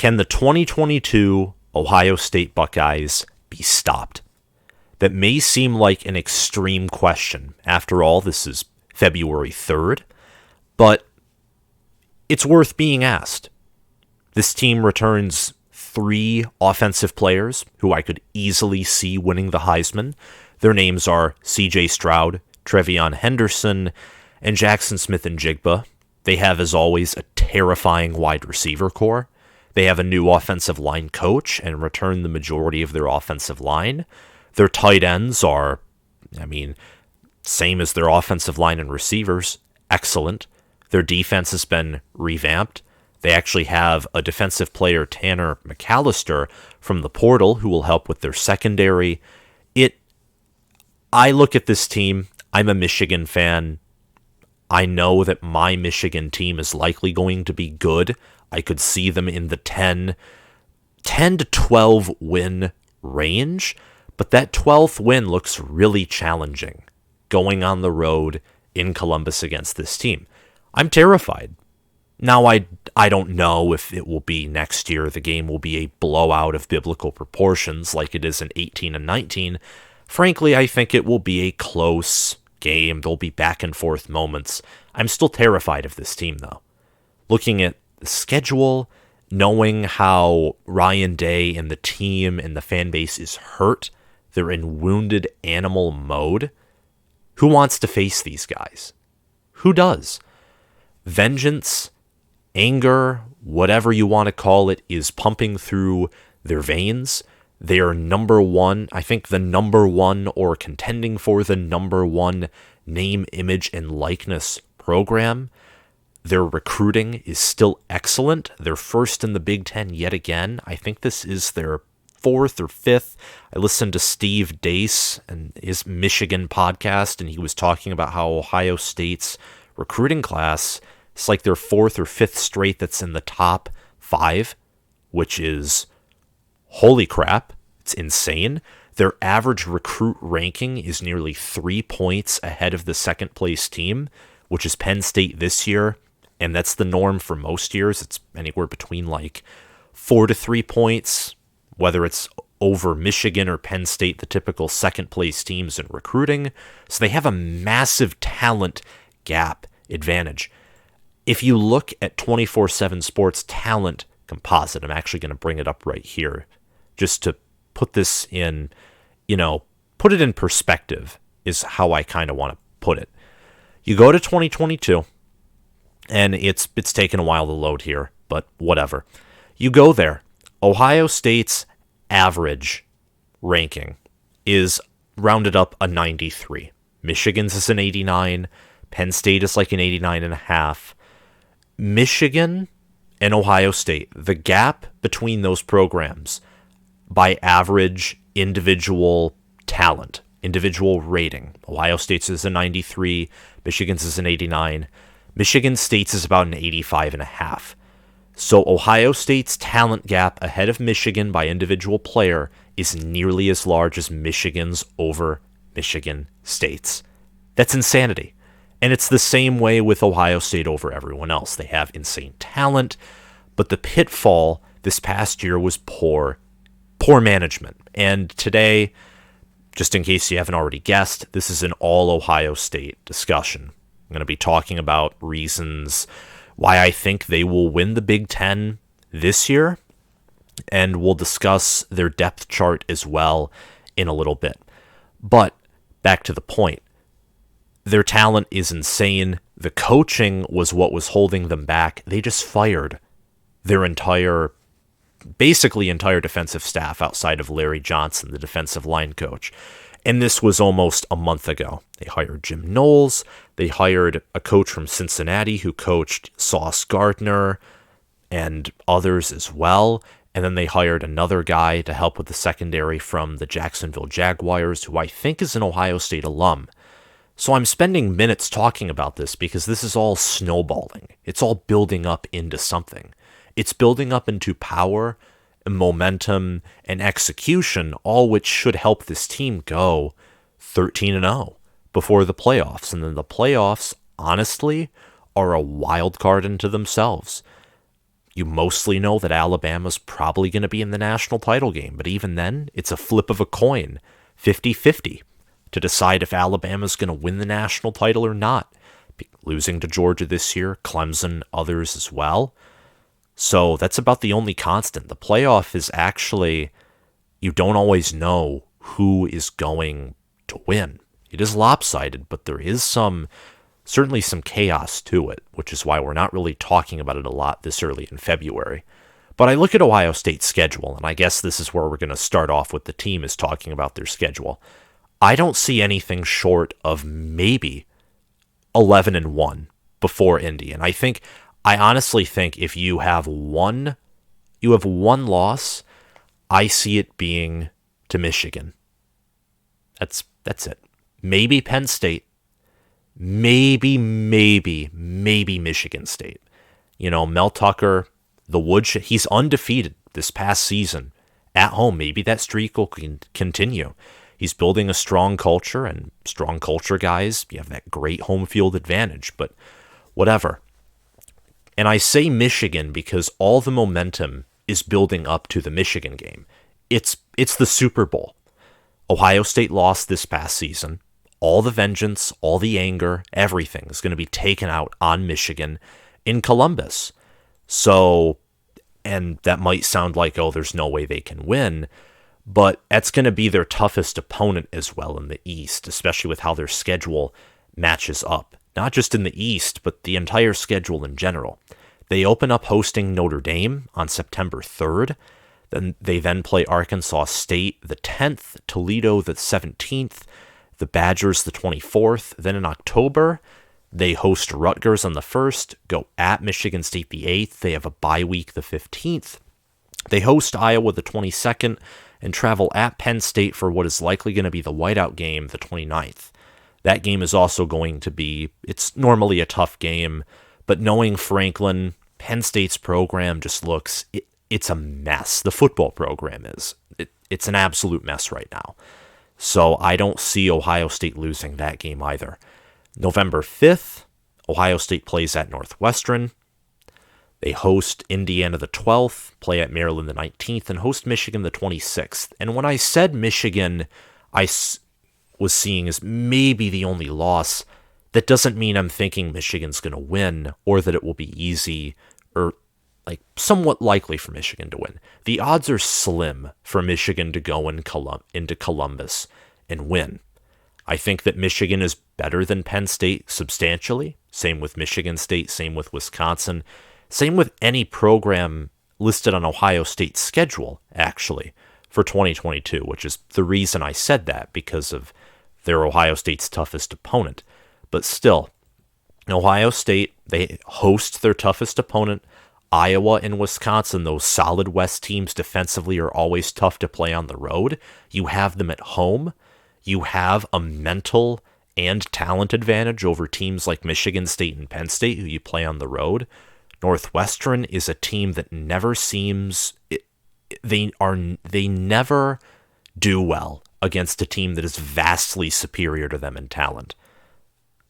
Can the 2022 Ohio State Buckeyes be stopped? That may seem like an extreme question. After all, this is February 3rd, but it's worth being asked. This team returns 3 offensive players who I could easily see winning the Heisman. Their names are C.J. Stroud, Trevion Henderson, and Jackson Smith-Njigba. They have, as always, a terrifying wide receiver core. They have a new offensive line coach and return the majority of their offensive line. Their tight ends are, same as their offensive line and receivers, excellent. Their defense has been revamped. They actually have a defensive player, Tanner McAllister, from the portal who will help with their secondary. I look at this team. I'm a Michigan fan. I know that my Michigan team is likely going to be good. I could see them in the 10 to 12 win range, but that 12th win looks really challenging going on the road in Columbus against this team. I'm terrified. Now, I don't know if it will be next year. The game will be a blowout of biblical proportions like it is in 18 and 19. Frankly, I think it will be a close game. There'll be back and forth moments. I'm still terrified of this team, though. Looking at the schedule, knowing how Ryan Day and the team and the fan base is hurt, they're in wounded animal mode. Who wants to face these guys? Who does? Vengeance, anger, whatever you want to call it, is pumping through their veins. They are number one, I think the number one or contending for the number one name, image, and likeness program. Their recruiting is still excellent. They're first in the Big Ten yet again. I think this is their 4th or 5th. I listened to Steve Dace and his Michigan podcast, and he was talking about how Ohio State's recruiting class is like their 4th or 5th straight that's in the top 5, which is holy crap. It's insane. Their average recruit ranking is nearly 3 points ahead of the second place team, which is Penn State this year. And that's the norm for most years. It's anywhere between like 4 to 3 points, whether it's over Michigan or Penn State, the typical second place teams in recruiting. So they have a massive talent gap advantage. If you look at 24/7 Sports talent composite, I'm actually going to bring it up right here just to put this in, put it in perspective is how I kind of want to put it. You go to 2022, and it's taken a while to load here, but whatever. You go there. Ohio State's average ranking is rounded up a 93. Michigan's is an 89. Penn State is like an 89.5. Michigan and Ohio State, the gap between those programs by average individual talent, individual rating. Ohio State's is a 93. Michigan's is an 89. Michigan State's is about an 85.5. So Ohio State's talent gap ahead of Michigan by individual player is nearly as large as Michigan's over Michigan State's. That's insanity. And it's the same way with Ohio State over everyone else. They have insane talent, but the pitfall this past year was poor management. And today, just in case you haven't already guessed, this is an all Ohio State discussion. I'm going to be talking about reasons why I think they will win the Big Ten this year, and we'll discuss their depth chart as well in a little bit. But back to the point. Their talent is insane. The coaching was what was holding them back. They just fired their basically entire defensive staff outside of Larry Johnson, the defensive line coach. And this was almost a month ago. They hired Jim Knowles. They hired a coach from Cincinnati who coached Sauce Gardner and others as well. And then they hired another guy to help with the secondary from the Jacksonville Jaguars, who I think is an Ohio State alum. So I'm spending minutes talking about this because this is all snowballing. It's all building up into something. It's building up into power, momentum, and execution, all which should help this team go 13-0 before the playoffs. And then the playoffs, honestly, are a wild card into themselves. You mostly know that Alabama's probably going to be in the national title game, but even then, it's a flip of a coin, 50-50, to decide if Alabama's going to win the national title or not. Losing to Georgia this year, Clemson, others as well. So that's about the only constant. The playoff is actually, you don't always know who is going to win. It is lopsided, but there is certainly some chaos to it, which is why we're not really talking about it a lot this early in February. But I look at Ohio State's schedule, and I guess this is where we're going to start off with the team is talking about their schedule. I don't see anything short of maybe 11-1 before Indy. And I honestly think if you have one loss, I see it being to Michigan. That's it. Maybe Penn State. Maybe Michigan State. Mel Tucker, he's undefeated this past season at home. Maybe that streak will continue. He's building a strong culture, and strong culture guys, you have that great home field advantage, but whatever. And I say Michigan because all the momentum is building up to the Michigan game. It's the Super Bowl. Ohio State lost this past season. All the vengeance, all the anger, everything is going to be taken out on Michigan in Columbus. So, and that might sound like, oh, there's no way they can win, but that's going to be their toughest opponent as well in the East, especially with how their schedule matches up. Not just in the East, but the entire schedule in general. They open up hosting Notre Dame on September 3rd. Then they play Arkansas State the 10th, Toledo the 17th, the Badgers the 24th. Then in October, they host Rutgers on the 1st, go at Michigan State the 8th. They have a bye week the 15th. They host Iowa the 22nd and travel at Penn State for what is likely going to be the whiteout game the 29th. That game is also going to be, it's normally a tough game, but knowing Franklin, Penn State's program just looks, it's a mess. The football program is. It's an absolute mess right now. So I don't see Ohio State losing that game either. November 5th, Ohio State plays at Northwestern. They host Indiana the 12th, play at Maryland the 19th, and host Michigan the 26th. And when I said Michigan, I was seeing as maybe the only loss, that doesn't mean I'm thinking Michigan's going to win or that it will be easy or like somewhat likely for Michigan to win. The odds are slim for Michigan to go into Columbus and win. I think that Michigan is better than Penn State substantially. Same with Michigan State, same with Wisconsin, same with any program listed on Ohio State's schedule, actually, for 2022, which is the reason I said that, because of they're Ohio State's toughest opponent. But still, Ohio State, they host their toughest opponent. Iowa and Wisconsin, those solid West teams defensively are always tough to play on the road. You have them at home. You have a mental and talent advantage over teams like Michigan State and Penn State, who you play on the road. Northwestern is a team that never seems, they never do well against a team that is vastly superior to them in talent.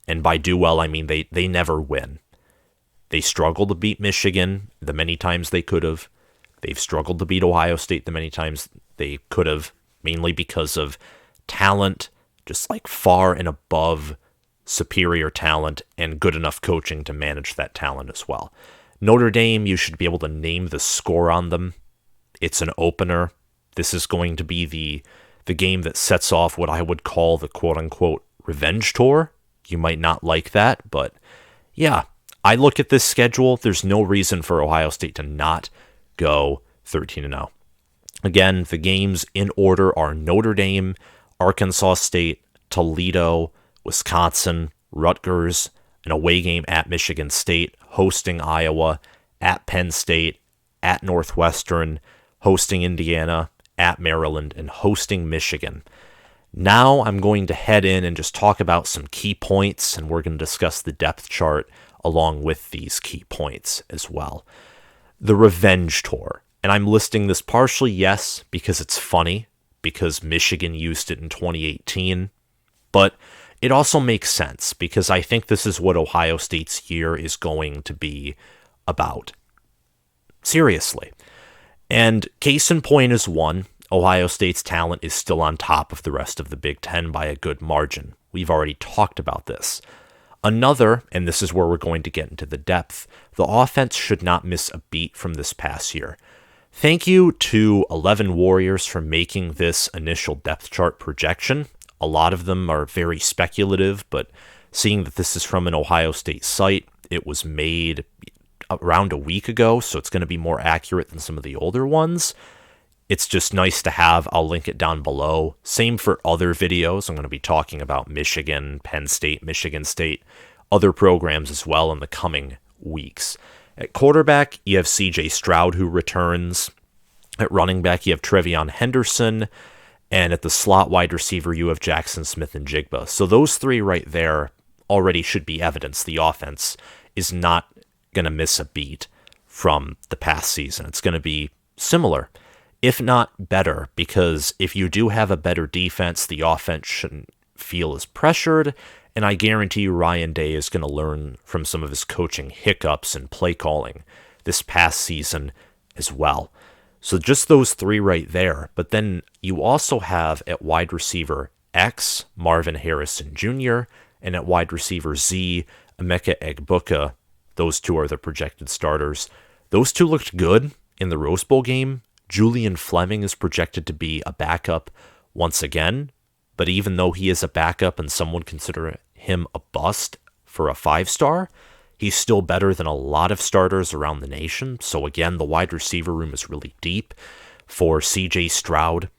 And by do well, I mean they never win. They struggle to beat Michigan the many times they could have. They've struggled to beat Ohio State the many times they could have, mainly because of talent, just like far and above superior talent and good enough coaching to manage that talent as well. Notre Dame, you should be able to name the score on them. It's an opener. This is going to be the game that sets off what I would call the quote-unquote revenge tour. You might not like that, but yeah, I look at this schedule. There's no reason for Ohio State to not go 13-0. Again, the games in order are Notre Dame, Arkansas State, Toledo, Wisconsin, Rutgers, an away game at Michigan State, hosting Iowa, at Penn State, at Northwestern, hosting Indiana, at Maryland, and hosting Michigan. Now I'm going to head in and just talk about some key points, and we're going to discuss the depth chart along with these key points as well. The revenge tour. And I'm listing this partially, yes, because it's funny, because Michigan used it in 2018, but it also makes sense because I think this is what Ohio State's year is going to be about. Seriously. And case in point is one. Ohio State's talent is still on top of the rest of the Big Ten by a good margin. We've already talked about this. Another, and this is where we're going to get into the depth, the offense should not miss a beat from this past year. Thank you to 11 Warriors for making this initial depth chart projection. A lot of them are very speculative, but seeing that this is from an Ohio State site, it was made around a week ago, so it's going to be more accurate than some of the older ones. It's just nice to have. I'll link it down below. Same for other videos. I'm going to be talking about Michigan, Penn State, Michigan State, other programs as well in the coming weeks. At quarterback, you have CJ Stroud, who returns. At running back, you have Trevion Henderson. And at the slot wide receiver, you have Jackson Smith and Jigba. So those three right there already should be evidence the offense is not going to miss a beat from the past season. It's going to be similar, if not better, because if you do have a better defense, the offense shouldn't feel as pressured, and I guarantee you Ryan Day is going to learn from some of his coaching hiccups and play calling this past season as well. So just those three right there, but then you also have at wide receiver X, Marvin Harrison Jr., and at wide receiver Z, Emeka Egbuka. Those two are the projected starters. Those two looked good in the Rose Bowl game. Julian Fleming is projected to be a backup once again, but even though he is a backup and some would consider him a bust for a 5-star, he's still better than a lot of starters around the nation. So again, the wide receiver room is really deep for CJ Stroud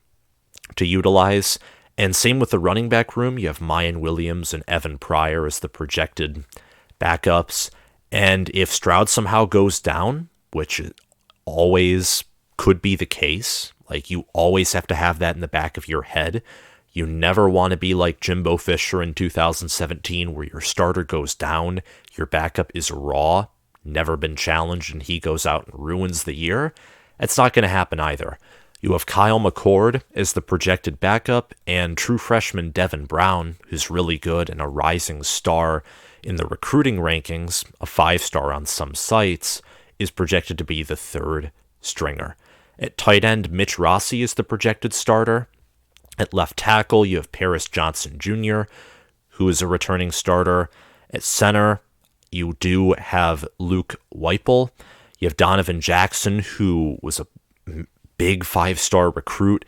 to utilize. And same with the running back room. You have Mayan Williams and Evan Pryor as the projected backups. And if Stroud somehow goes down, which always could be the case, like you always have to have that in the back of your head. You never want to be like Jimbo Fisher in 2017 where your starter goes down, your backup is raw, never been challenged, and he goes out and ruins the year. It's not going to happen either. You have Kyle McCord as the projected backup, and true freshman Devin Brown, who's really good and a rising star in the recruiting rankings, a 5-star on some sites, is projected to be the third stringer. At tight end, Mitch Rossi is the projected starter. At left tackle, you have Paris Johnson Jr., who is a returning starter. At center, you do have Luke Weipel. You have Donovan Jackson, who was a big 5-star recruit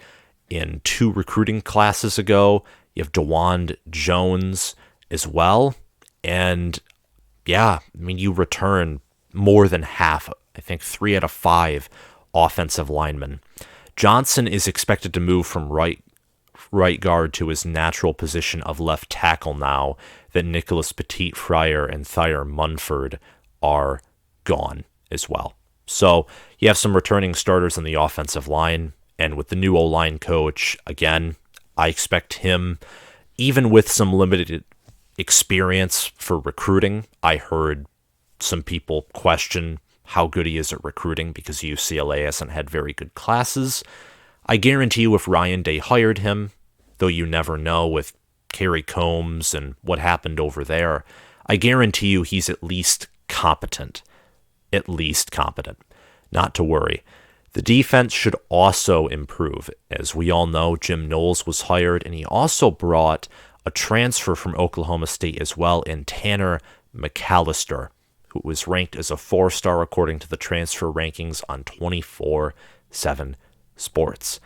in 2 recruiting classes ago. You have DeWand Jones as well. And yeah, I mean, you return more than half, I think 3 out of 5 offensive linemen. Johnson is expected to move from right guard to his natural position of left tackle now that Nicholas Petit-Frere and Thayer Munford are gone as well. So you have some returning starters on the offensive line, and with the new O-line coach, again, I expect him, even with some limited experience for recruiting. I heard some people question how good he is at recruiting because UCLA hasn't had very good classes. I guarantee you if Ryan Day hired him, though you never know with Kerry Combs and what happened over there, I guarantee you he's at least competent. At least competent. Not to worry. The defense should also improve. As we all know, Jim Knowles was hired, and he also brought a transfer from Oklahoma State as well in Tanner McAllister, who was ranked as a 4-star according to the transfer rankings on 24/7 Sports.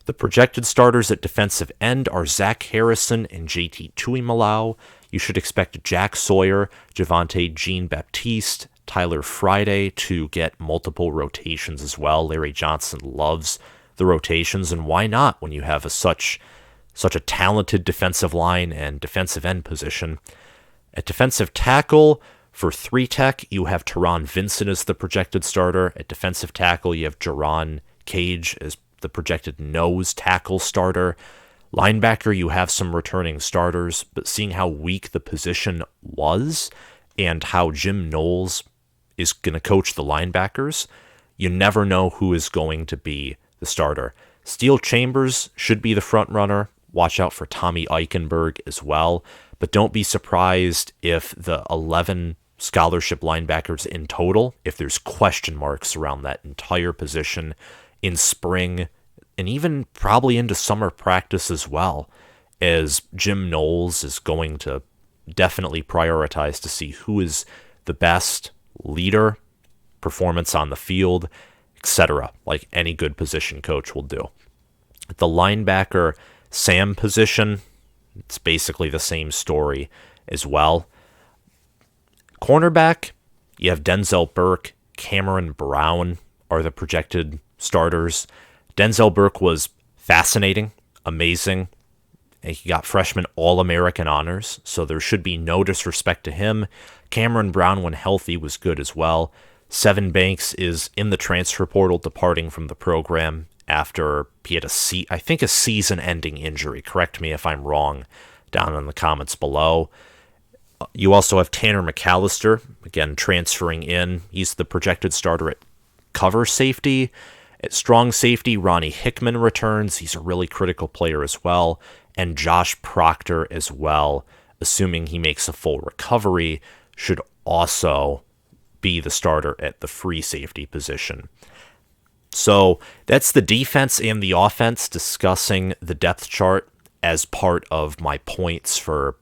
The projected starters at defensive end are Zach Harrison and JT Tuimalau. You should expect Jack Sawyer, Javonte Jean-Baptiste, Tyler Friday to get multiple rotations as well. Larry Johnson loves the rotations, and why not when you have such a talented defensive line and defensive end position. At defensive tackle, for 3-tech, you have Teron Vincent as the projected starter. At defensive tackle, you have Jerron Cage as the projected nose tackle starter. Linebacker, you have some returning starters, but seeing how weak the position was and how Jim Knowles is going to coach the linebackers, you never know who is going to be the starter. Steel Chambers should be the front runner. Watch out for Tommy Eichenberg as well, but don't be surprised if the 11 scholarship linebackers in total if there's question marks around that entire position in spring and even probably into summer practice as well, as Jim Knowles is going to definitely prioritize to see who is the best leader, performance on the field, etc., like any good position coach will do. At the linebacker Sam position, it's basically the same story as well. Cornerback, you have Denzel Burke, Cameron Brown are the projected starters. Denzel Burke was fascinating, amazing. He got freshman All-American honors, so there should be no disrespect to him. Cameron Brown, when healthy, was good as well. Sevyn Banks is in the transfer portal, departing from the program after he had a season-ending injury. Correct me if I'm wrong down in the comments below. You also have Tanner McAllister, again, transferring in. He's the projected starter at cover safety. At strong safety, Ronnie Hickman returns. He's a really critical player as well. And Josh Proctor as well, assuming he makes a full recovery, should also be the starter at the free safety position. So that's the defense and the offense, discussing the depth chart as part of my points for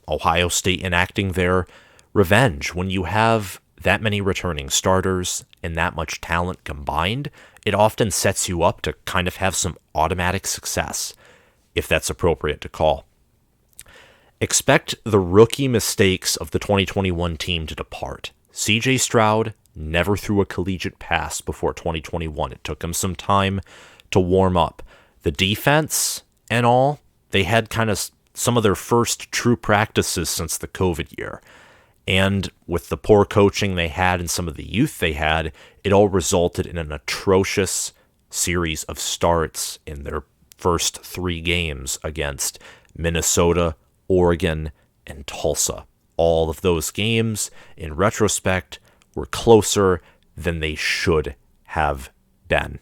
Ohio State enacting their revenge. When you have that many returning starters and that much talent combined, it often sets you up to kind of have some automatic success, if that's appropriate to call. Expect the rookie mistakes of the 2021 team to depart. CJ Stroud never threw a collegiate pass before 2021. It took him some time to warm up. The defense and all, they had kind of some of their first true practices since the COVID year. And with the poor coaching they had and some of the youth they had, it all resulted in an atrocious series of starts in their first 3 games against Minnesota, Oregon, and Tulsa. All of those games, in retrospect, were closer than they should have been.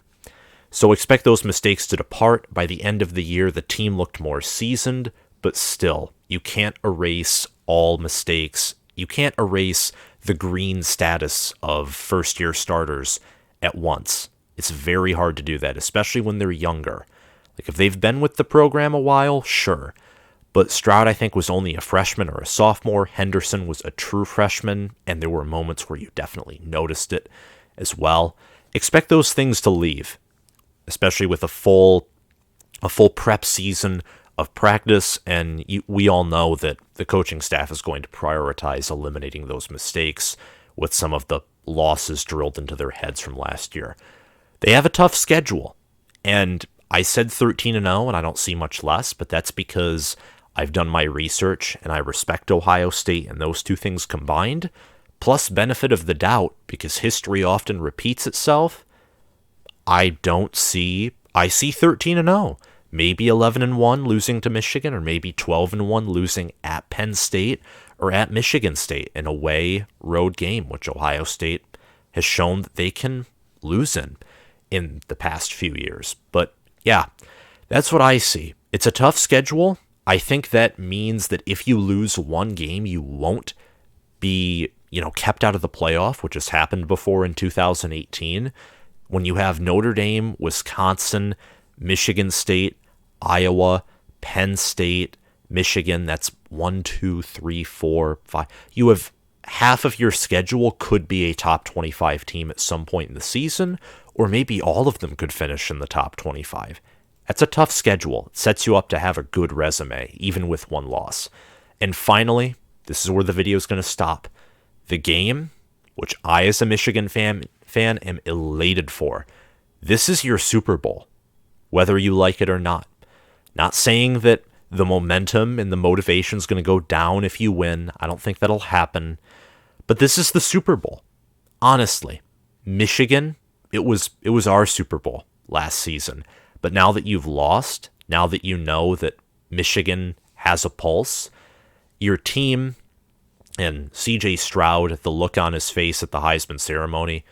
So expect those mistakes to depart. By the end of the year, the team looked more seasoned, but still, you can't erase all mistakes. You can't erase the green status of first-year starters at once. It's very hard to do that, especially when they're younger. Like, if they've been with the program a while, sure. But Stroud, I think, was only a freshman or a sophomore. Henderson was a true freshman, and there were moments where you definitely noticed it as well. Expect those things to leave, especially with a full prep season of practice, and we all know that the coaching staff is going to prioritize eliminating those mistakes with some of the losses drilled into their heads from last year. They have a tough schedule, and I said 13-0, and I don't see much less, but that's because I've done my research, and I respect Ohio State, and those two things combined, plus benefit of the doubt, because history often repeats itself, I see 13-0. Maybe 11-1 losing to Michigan, or maybe 12-1 losing at Penn State or at Michigan State, an away road game, which Ohio State has shown that they can lose in the past few years. But yeah, that's what I see. It's a tough schedule. I think that means that if you lose one game, you won't be, kept out of the playoff, which has happened before in 2018. When you have Notre Dame, Wisconsin, Michigan State, Iowa, Penn State, Michigan, that's 1, 2, 3, 4, 5. You have half of your schedule could be a top 25 team at some point in the season, or maybe all of them could finish in the top 25. That's a tough schedule. It sets you up to have a good resume, even with one loss. And finally, this is where the video is going to stop. The game, which I as a Michigan fan am elated for. This is your Super Bowl, whether you like it or not. Not saying that the momentum and the motivation is going to go down if you win. I don't think that'll happen. But this is the Super Bowl. Honestly, Michigan, it was our Super Bowl last season. But now that you've lost, now that you know that Michigan has a pulse, your team and CJ Stroud, the look on his face at the Heisman ceremony,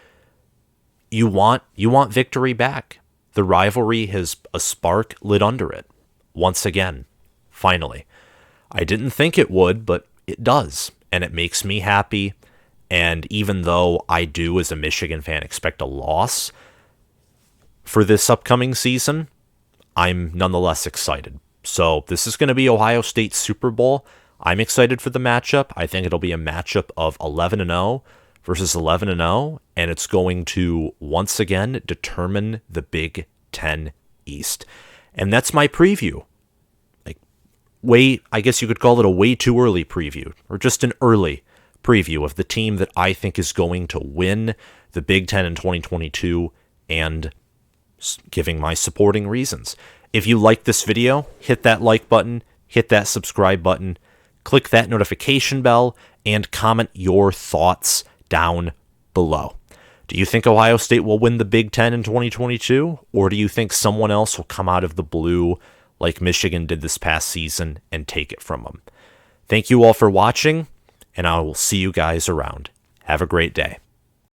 you want victory back. The rivalry has a spark lit under it. Once again, finally. I didn't think it would, but it does. And it makes me happy And even though I do, as a Michigan fan, expect a loss for this upcoming season, I'm nonetheless excited. So this is going to be Ohio State's Super Bowl. I'm excited for the matchup. I think it'll be a matchup of 11-0 versus 11-0, and it's going to once again determine the Big Ten East. And that's my preview. I guess you could call it a way too early preview, or just an early preview of the team that I think is going to win the Big Ten in 2022, and giving my supporting reasons. If you like this video, hit that like button, hit that subscribe button, click that notification bell, and comment your thoughts down below. Do you think Ohio State will win the Big Ten in 2022, or do you think someone else will come out of the blue like Michigan did this past season and take it from them? Thank you all for watching, and I will see you guys around. Have a great day.